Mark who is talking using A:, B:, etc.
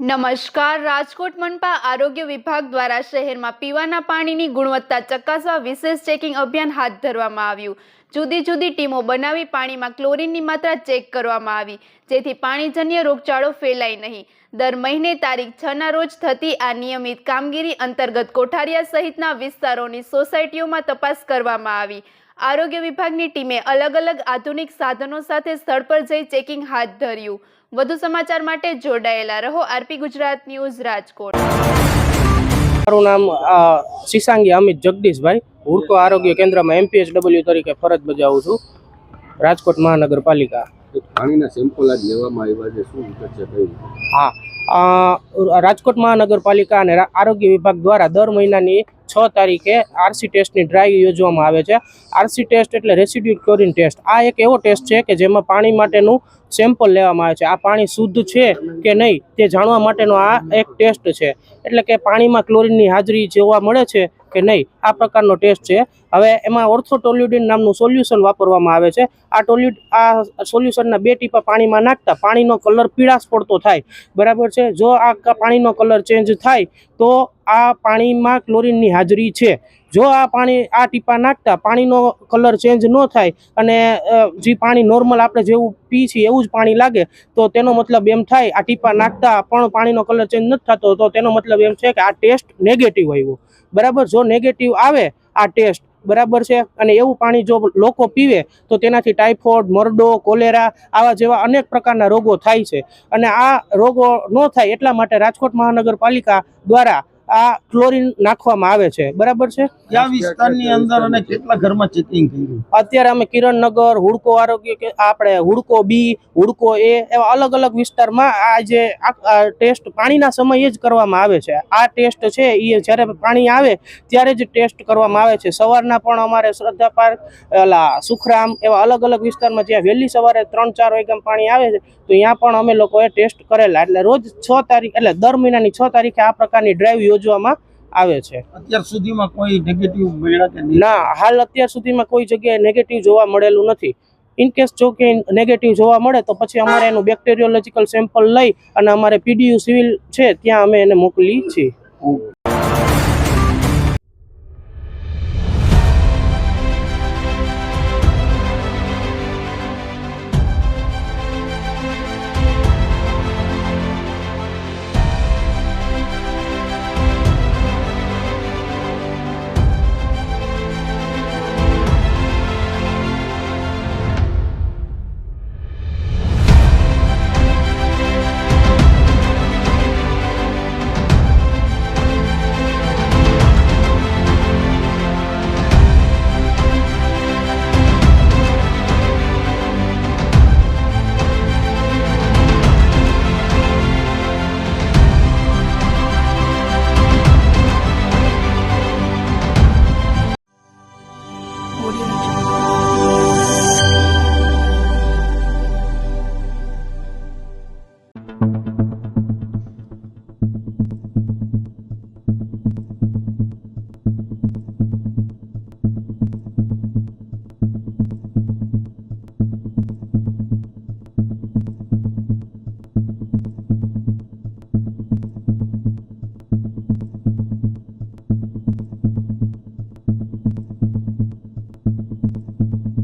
A: નમસ્કાર। રાજકોટ મનપા આરોગ્ય વિભાગ દ્વારા શહેરમાં પીવાના પાણીની ગુણવત્તા ચકાસવા વિશેષ ચેકિંગ અભિયાન હાથ ધરવામાં આવ્યું। જુદી જુદી ટીમો બનાવી પાણીમાં ક્લોરીનની માત્રા ચેક કરવામાં આવી, જેથી પાણીજન્ય રોગચાળો ફેલાય નહીં। દર મહિને તારીખ 6ના રોજ થતી આ નિયમિત કામગીરી અંતર્ગત કોઠારિયા સહિતના વિસ્તારોની સોસાયટીઓમાં તપાસ કરવામાં આવી। આરોગ્ય વિભાગની ટીમે અલગ અલગ આધુનિક સાધનો સાથે સ્થળ પર જઈ ચેકિંગ હાથ ધર્યું। વધુ સમાચાર માટે જોડાયેલા રહો આરપી ગુજરાત ન્યૂઝ રાજકોટ।
B: મારું નામ શિશાંગી અમિત જગદીશભાઈ, હુડકો આરોગ્ય કેન્દ્રમાં MPHW તરીકે ફરજ બજાવું છું, રાજકોટ મહાનગરપાલિકા।
C: પાણીના સેમ્પલ આજ લેવામાં આવ્યા છે, શું વિગત છે કઈ?
B: હા, રાજકોટ મહાનગરપાલિકા અને આરોગ્ય વિભાગ દ્વારા દર મહિનાની 6 તારીખે RC ટેસ્ટની ડ્રાઈવ યોજવામાં આવે છે। RC ટેસ્ટ એટલે રેસિડ્યુ ક્લોરીન ટેસ્ટ। આ એક એવો ટેસ્ટ છે કે જેમાં પાણી માટેનું સેમ્પલ લેવામાં આવે છે। આ પાણી શુદ્ધ છે કે નહીં તે જાણવા માટેનો આ એક ટેસ્ટ છે, એટલે કે પાણીમાં ક્લોરીનની હાજરી જોવા મળે છે કે નહીં, આ પ્રકારનો ટેસ્ટ છે। હવે એમાં ઓર્થોટોલ્યુડિન નામનું સોલ્યુશન વાપરવામાં આવે છે। આ સોલ્યુશનના 2 ટીપા પાણીમાં નાખતા પાણીનો કલર પીળાશ પડતો થાય, બરાબર છે। જો આ પાણીનો કલર ચેન્જ થાય તો આ પાણીમાં ક્લોરીનની હાજરી છે। જો આ ટીપા નાખતા પાણીનો કલર ચેન્જ ન થાય અને જે પાણી નોર્મલ આપણે જેવું પી છીએ એવું જ પાણી લાગે તો તેનો મતલબ એમ થાય, આ ટીપા નાખતા પણ પાણીનો કલર ચેન્જ નથી થતો તો તેનો મતલબ એમ છે કે આ ટેસ્ટ નેગેટિવ આવ્યો, બરાબર। જો નેગેટિવ આવે આ ટેસ્ટ, બરાબર છે, અને એવું પાણી જો લોકો પીવે તો તેનાથી ટાઇફોઇડ, મરડો, કોલેરા આવા જેવા અનેક પ્રકારના રોગો થાય છે। અને આ રોગો ન થાય એટલા માટે રાજકોટ મહાનગરપાલિકા દ્વારા આ ક્લોરીન નાખવામાં આવે છે, બરાબર છે।
D: કયા વિસ્તારની અંદર અને કેટલા ઘરમાં ચેકિંગ કર્યું?
B: અત્યારે અમે કિરણનગર, હુડકો આરોગ્ય, આપણે હુડકો બી, હુડકો એ એવા અલગ અલગ વિસ્તારમાં આ જે ટેસ્ટ પાણીના સમયે જ કરવામાં આવે છે। આ ટેસ્ટ છે એ જ્યારે પાણી આવે ત્યારે જ ટેસ્ટ કરવામાં આવે છે। સવારના પણ અમારે શ્રદ્ધા પાર્ક, સુખરામ એવા અલગ અલગ વિસ્તારમાં જ્યાં વહેલી સવારે 3-4 વાગ્યામાં પાણી આવે છે તો ત્યાં પણ અમે લોકોએ ટેસ્ટ કરેલા। એટલે રોજ 6 તારીખ એટલે દર મહિનાની 6 તારીખે આ પ્રકારની ડ્રાઈવ યોજવામાં આવે છે।
D: અત્યાર સુધીમાં કોઈ નેગેટિવ મળ્યા કે નહીં?
B: ના, હાલ અત્યાર સુધીમાં કોઈ જગ્યાએ નેગેટિવ જોવા મળેલું નથી। ઇનકેસ જો કે નેગેટિવ જોવા મળે તો પછી અમારે એનું બેક્ટેરિયોલોજીકલ સેમ્પલ લઈ અને અમારે PDU સિવિલ છે ત્યાં અમે એને મોકલી છીએ।